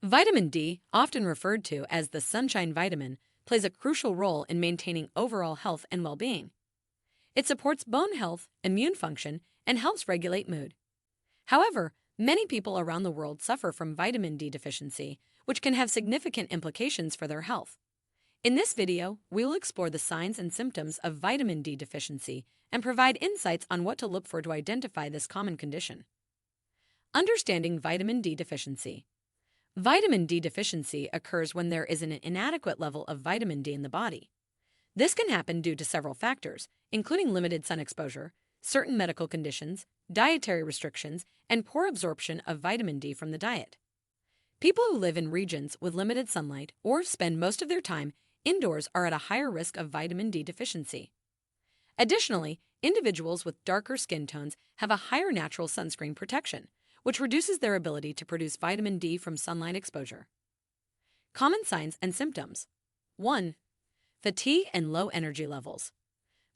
Vitamin D, often referred to as the sunshine vitamin, plays a crucial role in maintaining overall health and well-being. It supports bone health, immune function, and helps regulate mood. However, many people around the world suffer from vitamin D deficiency, which can have significant implications for their health. In this video, we will explore the signs and symptoms of vitamin D deficiency and provide insights on what to look for to identify this common condition. Understanding vitamin D deficiency. Vitamin D deficiency occurs when there is an inadequate level of vitamin D in the body. This can happen due to several factors, including limited sun exposure, certain medical conditions, dietary restrictions, and poor absorption of vitamin D from the diet. People who live in regions with limited sunlight or spend most of their time indoors are at a higher risk of vitamin D deficiency. Additionally, individuals with darker skin tones have a higher natural sunscreen protection, which reduces their ability to produce vitamin D from sunlight exposure. Common signs and symptoms. 1. Fatigue and low energy levels.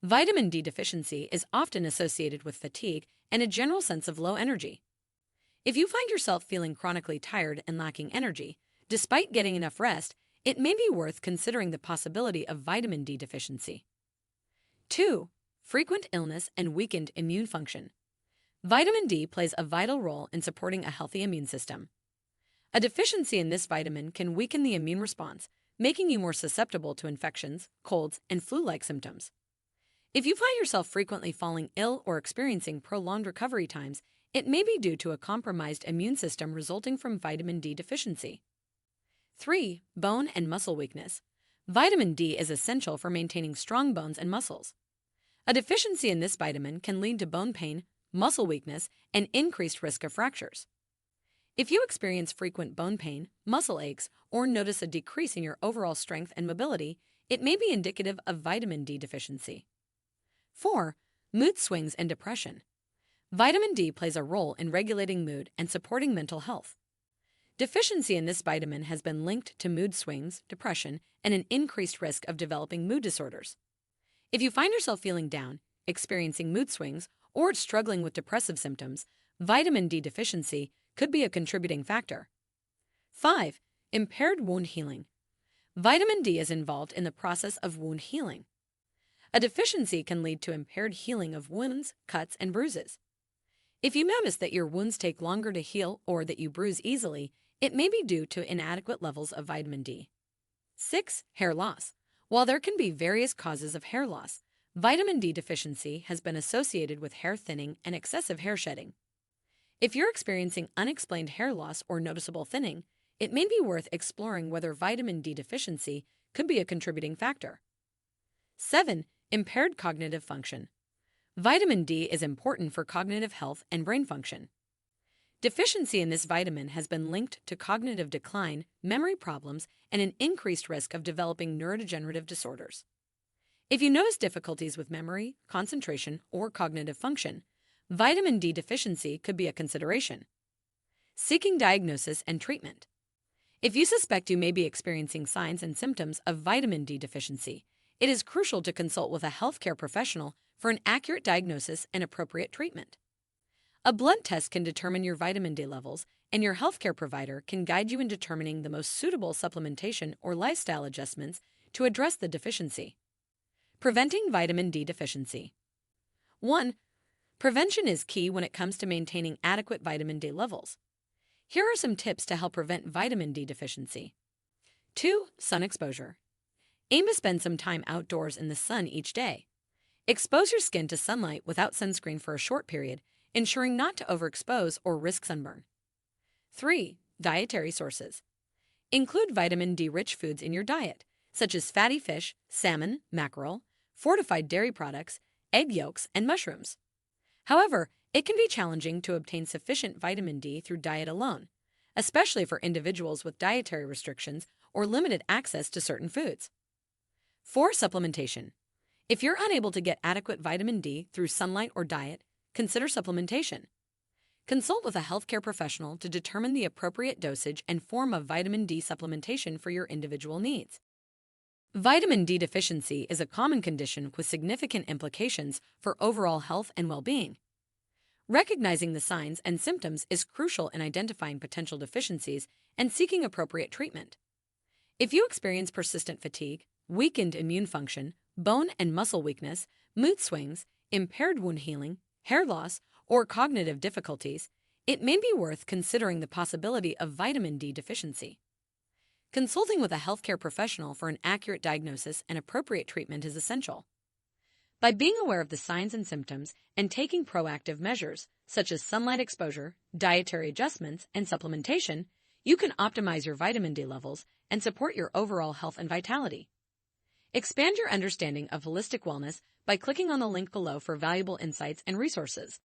Vitamin D deficiency is often associated with fatigue and a general sense of low energy. If you find yourself feeling chronically tired and lacking energy, despite getting enough rest, it may be worth considering the possibility of vitamin D deficiency. 2. Frequent illness and weakened immune function. Vitamin D plays a vital role in supporting a healthy immune system. A deficiency in this vitamin can weaken the immune response, making you more susceptible to infections, colds, and flu-like symptoms. If you find yourself frequently falling ill or experiencing prolonged recovery times, it may be due to a compromised immune system resulting from vitamin D deficiency. 3. Bone and muscle weakness. Vitamin D is essential for maintaining strong bones and muscles. A deficiency in this vitamin can lead to bone pain, muscle weakness, and increased risk of fractures. If you experience frequent bone pain, muscle aches, or notice a decrease in your overall strength and mobility, it may be indicative of vitamin D deficiency. 4. Mood swings and depression. Vitamin D plays a role in regulating mood and supporting mental health. Deficiency in this vitamin has been linked to mood swings, depression, and an increased risk of developing mood disorders. If you find yourself feeling down, experiencing mood swings, or struggling with depressive symptoms, vitamin D deficiency could be a contributing factor. 5. Impaired wound healing. Vitamin D is involved in the process of wound healing. A deficiency can lead to impaired healing of wounds, cuts, and bruises. If you notice that your wounds take longer to heal or that you bruise easily, it may be due to inadequate levels of vitamin D. 6. Hair loss. While there can be various causes of hair loss, vitamin D deficiency has been associated with hair thinning and excessive hair shedding. If you're experiencing unexplained hair loss or noticeable thinning, it may be worth exploring whether vitamin D deficiency could be a contributing factor. 7. Impaired cognitive function. Vitamin D is important for cognitive health and brain function. Deficiency in this vitamin has been linked to cognitive decline, memory problems, and an increased risk of developing neurodegenerative disorders. If you notice difficulties with memory, concentration, or cognitive function, vitamin D deficiency could be a consideration. Seeking diagnosis and treatment. If you suspect you may be experiencing signs and symptoms of vitamin D deficiency, it is crucial to consult with a healthcare professional for an accurate diagnosis and appropriate treatment. A blood test can determine your vitamin D levels, and your healthcare provider can guide you in determining the most suitable supplementation or lifestyle adjustments to address the deficiency. Preventing vitamin D deficiency. 1. Prevention is key when it comes to maintaining adequate vitamin D levels. Here are some tips to help prevent vitamin D deficiency. 2. Sun exposure. Aim to spend some time outdoors in the sun each day. Expose your skin to sunlight without sunscreen for a short period, ensuring not to overexpose or risk sunburn. 3. Dietary sources. Include vitamin D-rich foods in your diet, such as fatty fish, salmon, mackerel, fortified dairy products, egg yolks, and mushrooms. However, it can be challenging to obtain sufficient vitamin D through diet alone, especially for individuals with dietary restrictions or limited access to certain foods. 4. Supplementation. If you're unable to get adequate vitamin D through sunlight or diet, consider supplementation. Consult with a healthcare professional to determine the appropriate dosage and form of vitamin D supplementation for your individual needs. Vitamin D deficiency is a common condition with significant implications for overall health and well-being. Recognizing the signs and symptoms is crucial in identifying potential deficiencies and seeking appropriate treatment. If you experience persistent fatigue, weakened immune function, bone and muscle weakness, mood swings, impaired wound healing, hair loss, or cognitive difficulties, it may be worth considering the possibility of vitamin D deficiency. Consulting with a healthcare professional for an accurate diagnosis and appropriate treatment is essential. By being aware of the signs and symptoms and taking proactive measures, such as sunlight exposure, dietary adjustments, and supplementation, you can optimize your vitamin D levels and support your overall health and vitality. Expand your understanding of holistic wellness by clicking on the link below for valuable insights and resources.